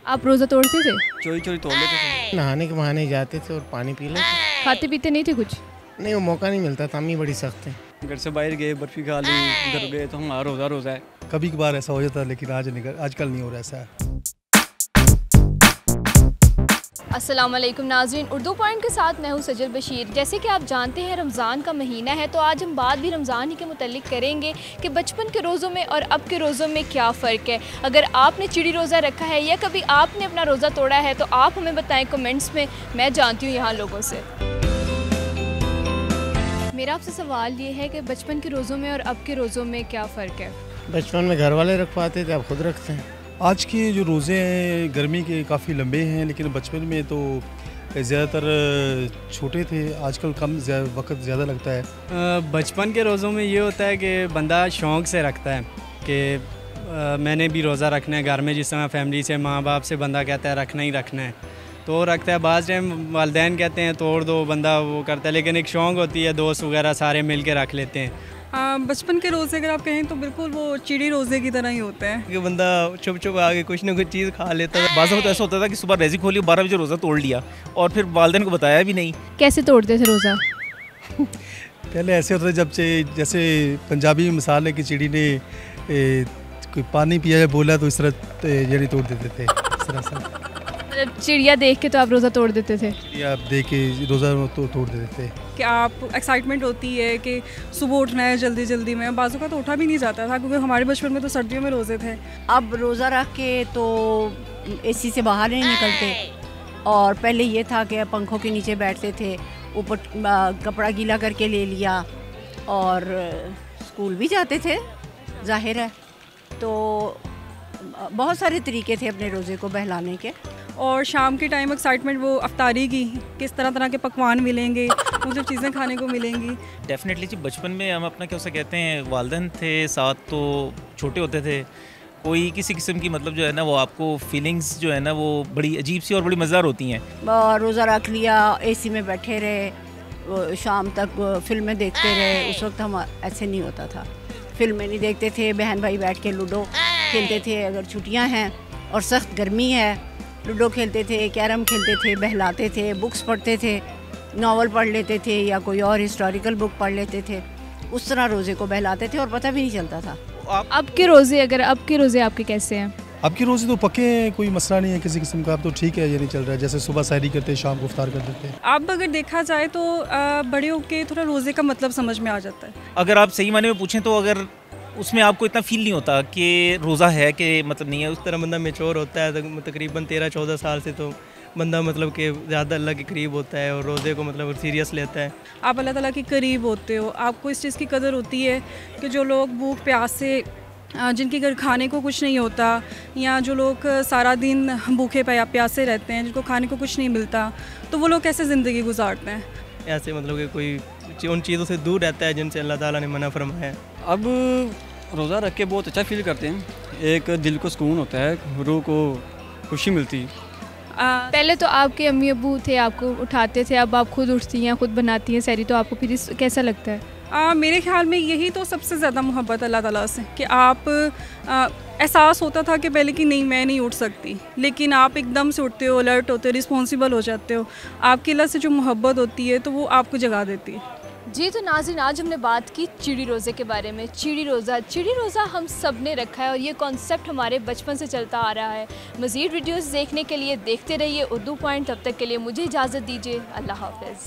आप रोज़ा तोड़ते थे? चोरी चोरी तोड़ लेते थे। नहाने के बहाने जाते थे और पानी पी लेते। खाते पीते नहीं थे कुछ? नहीं, वो मौका नहीं मिलता था, अम्मी बड़ी सख्त है। घर से बाहर गए, बर्फी खा ली, घर गए तो हमारा रोज़ा है। कभी कभार ऐसा हो जाता है, लेकिन आजकल नहीं हो रहा ऐसा है। अस्सलाम वालेकुम नाज़रीन, उर्दू पॉइंट के साथ मैं हूँ सजल बशीर। जैसे कि आप जानते हैं रमज़ान का महीना है, तो आज हम बात भी रमज़ान ही के मुतल्लिक करेंगे कि बचपन के रोज़ों में और अब के रोज़ों में क्या फ़र्क है। अगर आपने चिड़ी रोज़ा रखा है या कभी आपने अपना रोज़ा तोड़ा है तो आप हमें बताएं कमेंट्स में, मैं जानती हूँ यहाँ लोगों से। मेरा आपसे सवाल ये है कि बचपन के रोज़ों में और अब के रोज़ों में क्या फ़र्क है? बचपन में घर वाले रख पाते थे, अब खुद रखते हैं। आज के जो रोज़े हैं गर्मी के काफ़ी लंबे हैं, लेकिन बचपन में तो ज़्यादातर छोटे थे, आजकल कम वक्त ज़्यादा लगता है। बचपन के रोज़ों में ये होता है कि बंदा शौक़ से रखता है कि मैंने भी रोज़ा रखना है। घर में जिस तरह फैमिली से, माँ बाप से बंदा कहता है रखना ही रखना है तो रखता है। बाज़ टाइम वालिदैन कहते हैं तोड़ दो, बंदा वो करता है, लेकिन एक शौक़ होती है, दोस्त वगैरह सारे मिल के रख लेते हैं। बचपन के रोज़े अगर आप कहें तो बिल्कुल वो चिड़ी रोज़े की तरह ही होते हैं कि बंदा छुप छुप आगे कुछ ना कुछ चीज़ खा लेता था। बाज़ तो ऐसा होता था कि सुबह रेज़ी खोली, 12 बजे रोज़ा तोड़ लिया और फिर वालिदैन को बताया भी नहीं। कैसे तोड़ते थे रोज़ा? पहले ऐसे होता था जब जैसे पंजाबी मिसाल है कि चिड़ी ने कोई पानी पिया या बोला तो इस तरह जड़ी तोड़ देते थे। इस तरह से चिड़िया देख के तो आप रोज़ा तोड़ देते थे? चिड़िया आप देख के रोज़ा तो तोड़ देते थे कि आप एक्साइटमेंट होती है कि सुबह उठना है जल्दी जल्दी में। बाज़ों का तो उठा भी नहीं जाता था क्योंकि हमारे बचपन में तो सर्दियों में रोज़े थे। अब रोज़ा रख के तो एसी से बाहर नहीं निकलते, और पहले ये था कि पंखों के नीचे बैठते थे, ऊपर कपड़ा गीला करके ले लिया और स्कूल भी जाते थे, जाहिर है। तो बहुत सारे तरीके थे अपने रोज़े को बहलाने के। और शाम के टाइम एक्साइटमेंट वो अफ्तारी की, किस तरह तरह के पकवान मिलेंगे, मुझे चीज़ें खाने को मिलेंगी। डेफिनेटली जी, बचपन में हम अपना क्या उसे कहते हैं वालिदैन थे साथ, तो छोटे होते थे, कोई किसी किस्म की मतलब जो है ना वो आपको फीलिंग्स जो है ना वो बड़ी अजीब सी और बड़ी मज़ेदार होती हैं। रोज़ा रख लिया, एसी में बैठे रहे, शाम तक फिल्में देखते रहे। उस वक्त हम ऐसे नहीं होता था, फिल्में नहीं देखते थे, बहन भाई बैठ के लूडो खेलते थे। अगर छुट्टियां हैं और सख्त गर्मी है, लूडो खेलते थे, कैरम खेलते थे, बहलाते थे, बुक्स पढ़ते थे, नावल पढ़ लेते थे या कोई और हिस्टोरिकल बुक पढ़ लेते थे। उस तरह रोज़े को बहलाते थे और पता भी नहीं चलता था। अब के रोज़े, अगर अब के रोज़े आपके कैसे हैं? अब के रोज़े तो पक्के हैं, कोई मसला नहीं है किसी किस्म का। अब तो ठीक है, ये नहीं चल रहा है जैसे सुबह सहरी करते हैं, शाम को इफ्तार कर देते हैं। अब अगर देखा जाए तो बड़े होके थोड़ा रोज़े का मतलब समझ में आ जाता है। अगर आप सही मायने में पूछें तो अगर उसमें आपको इतना फील नहीं होता कि रोज़ा है कि मतलब नहीं है। उस तरह बंदा मेच्योर होता है तकरीबन 13-14 साल से, तो बंदा मतलब कि ज़्यादा अल्लाह के करीब होता है और रोज़े को मतलब सीरियस लेता है। आप अल्लाह ताला के करीब होते हो, आपको इस चीज़ की कदर होती है कि जो लोग भूख प्यास से, जिनके घर खाने को कुछ नहीं होता, या जो लोग सारा दिन भूखे प्यासे रहते हैं, जिनको खाने को कुछ नहीं मिलता, तो वो लोग कैसे ज़िंदगी गुजारते हैं। ऐसे मतलब कि कोई उन चीज़ों से दूर रहता है जिनसे अल्लाह ताला ने मना फरमाया है। अब रोज़ा रख के बहुत अच्छा फील करते हैं, एक दिल को सुकून होता है, रूह को खुशी मिलती है। पहले तो आपके अम्मी अब्बू थे, आपको उठाते थे, अब आप खुद उठती हैं, खुद बनाती हैं सहरी, तो आपको फिर कैसा लगता है? मेरे ख्याल में यही तो सबसे ज़्यादा मोहब्बत अल्लाह ताला से, कि आप एहसास होता था कि पहले कि नहीं मैं नहीं उठ सकती, लेकिन आप एकदम से उठते हो, अलर्ट होते हो, रिस्पॉन्सिबल हो जाते हो। आपके अल्लाह से जो मोहब्बत होती है तो वो आपको जगा देती है। जी, तो नाज़रीन, आज हमने बात की चिड़ी रोज़े के बारे में। चिड़ी रोज़ा हम सब ने रखा है और ये कॉन्सेप्ट हमारे बचपन से चलता आ रहा है। मज़ीद वीडियोस देखने के लिए देखते रहिए उर्दू पॉइंट। तब तक के लिए मुझे इजाज़त दीजिए, अल्लाह हाफ़िज़।